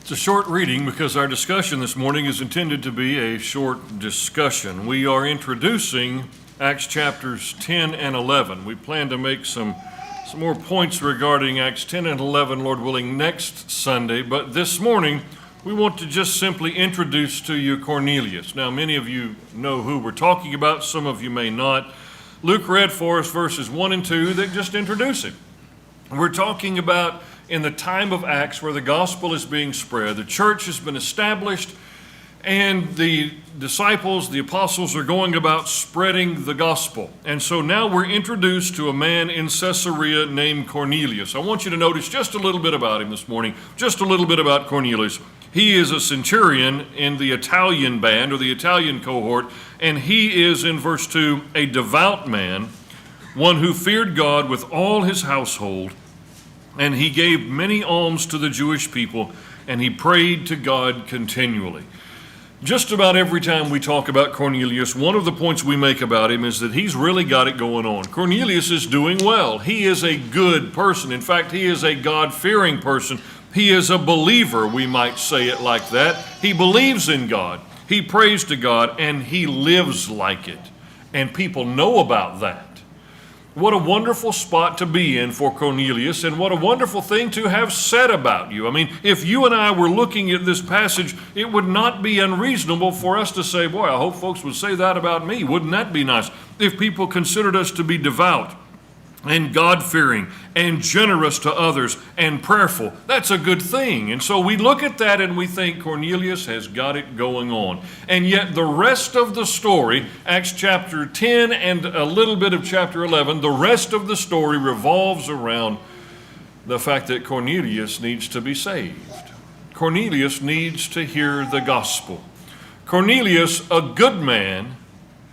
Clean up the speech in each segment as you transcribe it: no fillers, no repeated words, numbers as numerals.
It's a short reading because our discussion this morning is intended to be a short discussion. We are introducing Acts chapters 10 and 11. We plan to make some more points regarding Acts 10 and 11, Lord willing, next Sunday. But this morning, we want to just simply introduce to you Cornelius. Now, many of you know who we're talking about. Some of you may not. Luke read for us verses 1 and 2 that just introduce him. We're talking about in the time of Acts where the gospel is being spread, the church has been established, and the disciples, the apostles, are going about spreading the gospel. And so now we're introduced to a man in Caesarea named Cornelius. I want you to notice just a little bit about him this morning, just a little bit about Cornelius. He is a centurion in the Italian band or the Italian cohort, and he is, in verse 2, a devout man, one who feared God with all his household. And he gave many alms to the Jewish people, and he prayed to God continually. Just about every time we talk about Cornelius, one of the points we make about him is that he's really got it going on. Cornelius is doing well. He is a good person. In fact, he is a God-fearing person. He is a believer, we might say it like that. He believes in God. He prays to God, and he lives like it. And people know about that. What a wonderful spot to be in for Cornelius, and what a wonderful thing to have said about you. I mean, if you and I were looking at this passage, it would not be unreasonable for us to say, boy, I hope folks would say that about me. Wouldn't that be nice? If people considered us to be devout and God-fearing and generous to others and prayerful, that's a good thing. And so we look at that and we think Cornelius has got it going on. And yet the rest of the story, Acts chapter 10 and a little bit of chapter 11, the rest of the story revolves around the fact that Cornelius needs to be saved. Cornelius needs to hear the gospel. Cornelius, a good man,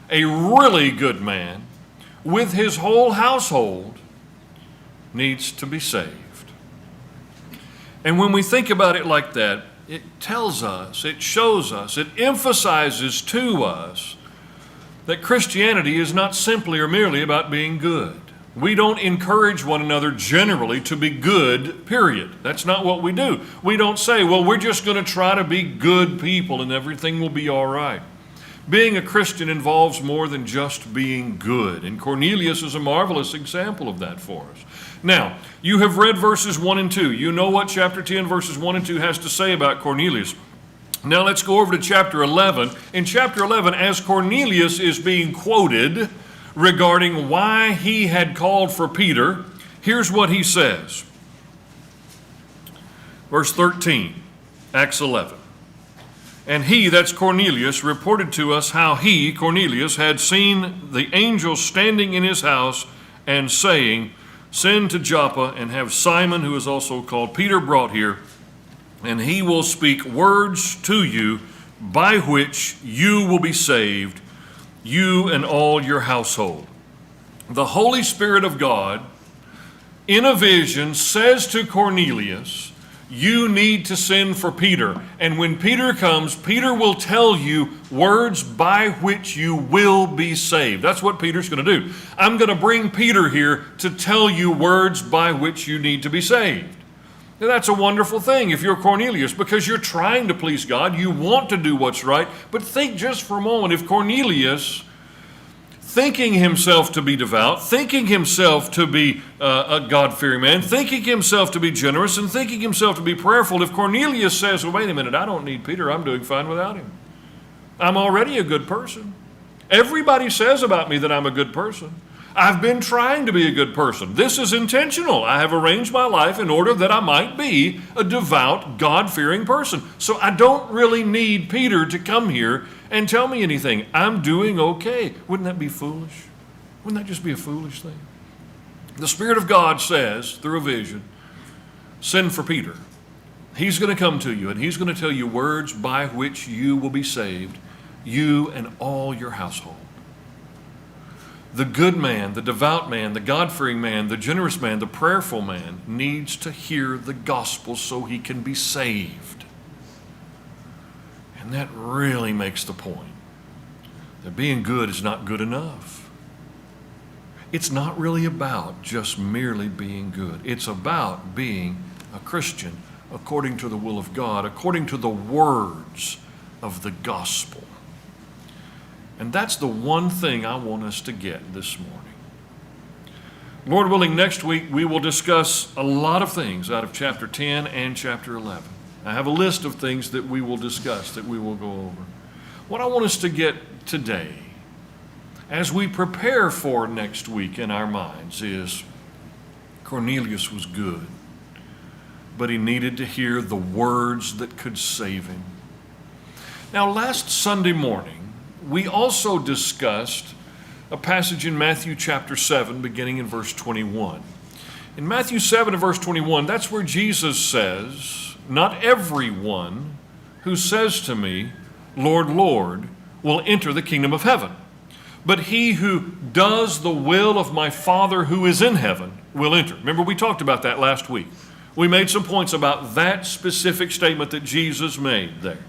a really good man, with his whole household, needs to be saved. And when we think about it like that, it tells us, it shows us, it emphasizes to us that Christianity is not simply or merely about being good. We don't encourage one another generally to be good, period. That's not what we do. We don't say, well, we're just going to try to be good people and everything will be all right. Being a Christian involves more than just being good, and Cornelius is a marvelous example of that for us. Now, you have read verses 1 and 2. You know what chapter 10, verses 1 and 2 has to say about Cornelius. Now let's go over to chapter 11. In chapter 11, as Cornelius is being quoted regarding why he had called for Peter, here's what he says. Verse 13, Acts 11. And he, that's Cornelius, reported to us how he, Cornelius, had seen the angel standing in his house and saying, send to Joppa and have Simon, who is also called Peter, brought here, and he will speak words to you by which you will be saved, you and all your household. The Holy Spirit of God, in a vision, says to Cornelius, you need to send for Peter. And when Peter comes, Peter will tell you words by which you will be saved. That's what Peter's going to do. I'm going to bring Peter here to tell you words by which you need to be saved. Now, that's a wonderful thing if you're Cornelius, because you're trying to please God. You want to do what's right. But think just for a moment, if Cornelius, thinking himself to be devout, thinking himself to be a God-fearing man, thinking himself to be generous, and thinking himself to be prayerful, if Cornelius says, well, wait a minute, I don't need Peter, I'm doing fine without him. I'm already a good person. Everybody says about me that I'm a good person. I've been trying to be a good person. This is intentional. I have arranged my life in order that I might be a devout, God-fearing person. So I don't really need Peter to come here and tell me anything. I'm doing okay. Wouldn't that be foolish? Wouldn't that just be a foolish thing? The Spirit of God says, through a vision, send for Peter. He's going to come to you, and he's going to tell you words by which you will be saved, you and all your household. The good man, the devout man, the God-fearing man, the generous man, the prayerful man needs to hear the gospel so he can be saved. And that really makes the point that being good is not good enough. It's not really about just merely being good. It's about being a Christian, according to the will of God, according to the words of the gospel. And that's the one thing I want us to get this morning. Lord willing, next week we will discuss a lot of things out of chapter 10 and chapter 11. I have a list of things that we will discuss, that we will go over. What I want us to get today, as we prepare for next week in our minds, is Cornelius was good, but he needed to hear the words that could save him. Now, last Sunday morning, we also discussed a passage in Matthew chapter 7, beginning in verse 21. In Matthew 7 and verse 21, that's where Jesus says, "Not everyone who says to me, 'Lord, Lord,' will enter the kingdom of heaven, but he who does the will of my Father who is in heaven will enter." Remember, we talked about that last week. We made some points about that specific statement that Jesus made there.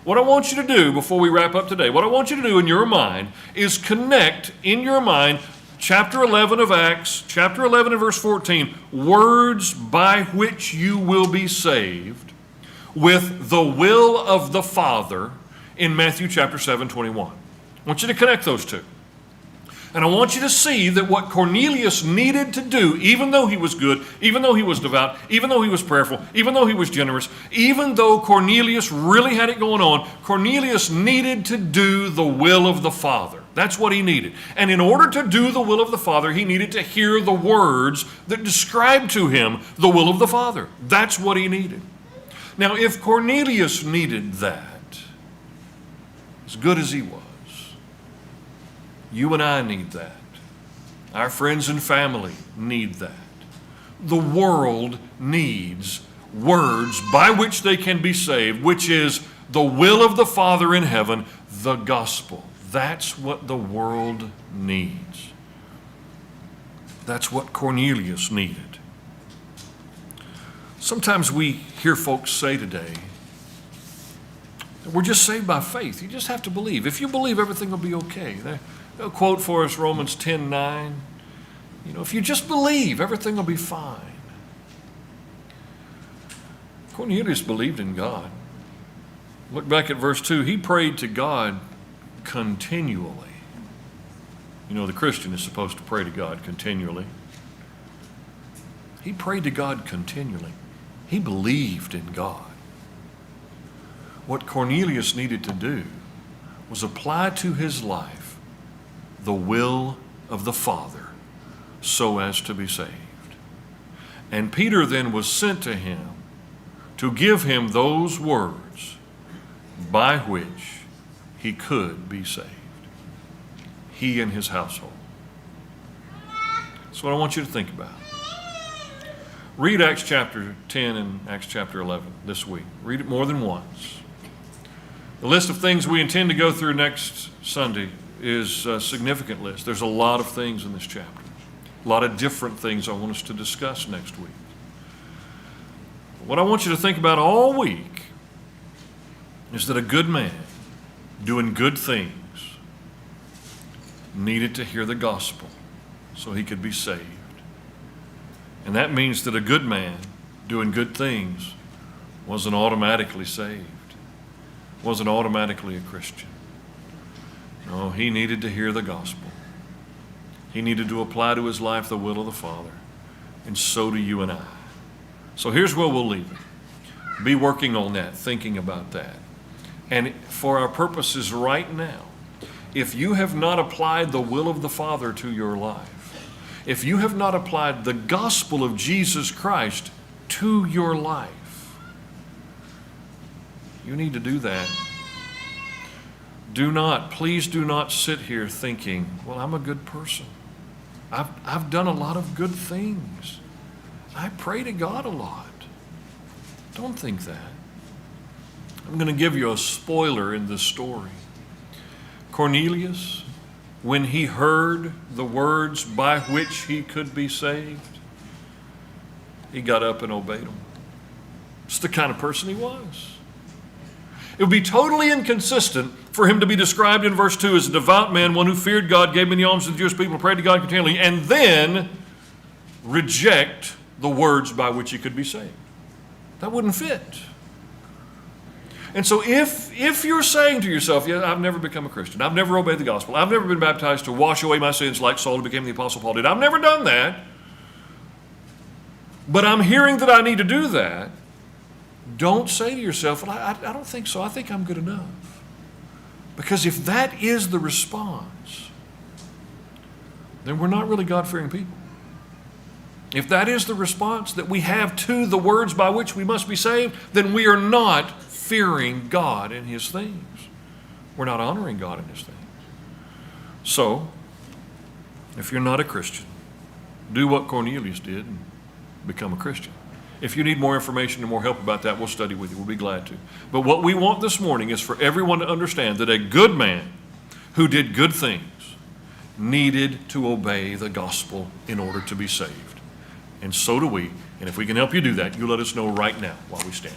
What I want you to do before we wrap up today, what I want you to do in your mind is connect in your mind chapter 11 of Acts, chapter 11 and verse 14, words by which you will be saved, with the will of the Father in Matthew chapter 7, 21. I want you to connect those two. And I want you to see that what Cornelius needed to do, even though he was good, even though he was devout, even though he was prayerful, even though he was generous, even though Cornelius really had it going on, Cornelius needed to do the will of the Father. That's what he needed. And in order to do the will of the Father, he needed to hear the words that described to him the will of the Father. That's what he needed. Now, if Cornelius needed that, as good as he was, you and I need that. Our friends and family need that. The world needs words by which they can be saved, which is the will of the Father in heaven, the gospel. That's what the world needs. That's what Cornelius needed. Sometimes we hear folks say today, we're just saved by faith. You just have to believe. If you believe, everything will be okay. They'll quote for us Romans 10:9. If you just believe, everything will be fine. Cornelius believed in God. Look back at verse 2. He prayed to God continually. The Christian is supposed to pray to God continually. He prayed to God continually. He believed in God. What Cornelius needed to do was apply to his life the will of the Father so as to be saved. And Peter then was sent to him to give him those words by which he could be saved. He and his household. That's what I want you to think about. Read Acts chapter 10 and Acts chapter 11 this week. Read it more than once. The list of things we intend to go through next Sunday is a significant list. There's a lot of things in this chapter. A lot of different things I want us to discuss next week. What I want you to think about all week is that a good man doing good things needed to hear the gospel so he could be saved. And that means that a good man doing good things wasn't automatically saved, wasn't automatically a Christian. No, he needed to hear the gospel. He needed to apply to his life the will of the Father. And so do you and I. So here's where we'll leave it. Be working on that, thinking about that. And for our purposes right now, if you have not applied the will of the Father to your life, if you have not applied the gospel of Jesus Christ to your life, you need to do that. Please do not sit here thinking, well, I'm a good person. I've done a lot of good things. I pray to God a lot. Don't think that. I'm going to give you a spoiler in this story. Cornelius, when he heard the words by which he could be saved, he got up and obeyed them. It's the kind of person he was. It would be totally inconsistent for him to be described in verse 2 as a devout man, one who feared God, gave many alms to the Jewish people, prayed to God continually, and then reject the words by which he could be saved. That wouldn't fit. And so if you're saying to yourself, yeah, I've never become a Christian, I've never obeyed the gospel, I've never been baptized to wash away my sins like Saul who became the Apostle Paul did, I've never done that, but I'm hearing that I need to do that, don't say to yourself, well, I don't think so, I think I'm good enough. Because if that is the response, then we're not really God-fearing people. If that is the response that we have to the words by which we must be saved, then we are not fearing God and His things. We're not honoring God and His things. So, if you're not a Christian, do what Cornelius did and become a Christian. If you need more information and more help about that, we'll study with you. We'll be glad to. But what we want this morning is for everyone to understand that a good man who did good things needed to obey the gospel in order to be saved. And so do we. And if we can help you do that, you let us know right now while we stand.